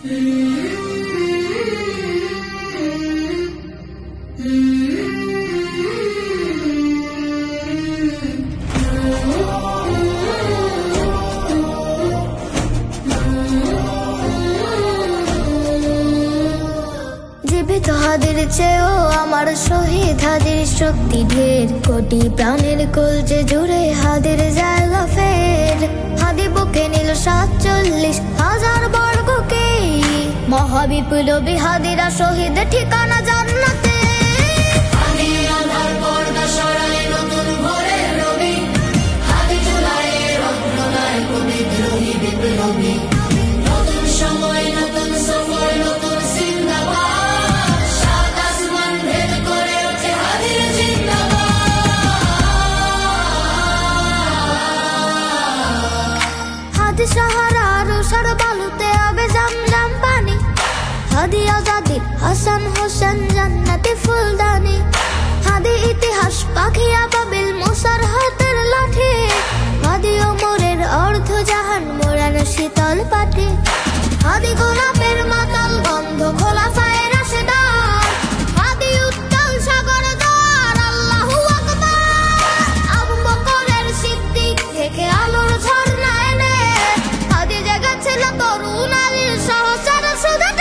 জীবিত হাদির চেয়েও আমার শহীদ হাদির শক্তি ঢের, কোটি প্রাণের কলজে জুড়ে হাদির জায়গা ফের। হাদি বুকে নিল 47,000 বর্গকে, মহাবিপ্লবী হাদিরা শহীদ ঠিকানা জান্নাতে। হাদি আধার পর্দা সরায় নতুন ভোরের রবি, হাদি জুলাইয়ের অগ্রনায়ক বিদ্রোহী বিপ্লবী। নতুন সময় নতুন সফর নতুন জিন্দাবাদ, সাত আসমান ভেদ করে ওঠে হাদির জিন্দাবাদ। হাদি সাহারা রুষার বালুতে আবে জামজাম পানি, হাদি আজাদির হাসান হোসেন জান্নাতি ফুলদানি। হাদি ইতিহাস পাখি আবাবিল মুসার হাতের লাঠি, হাদি ওমরের অর্ধ জাহান মোড়ানো শীতল পাটি। হাদি গোলাপের মাতাল গন্ধ খোলাফায়ে রাশেদার, হাদি উত্তাল সাগর দ্বার আল্লাহু আকবার। আবু বকরের সিদ্দিক থেকে আলোর ঝর্ণা এনে, হাদি জেগেছিল তরুণ আলীর সহচর সুদে।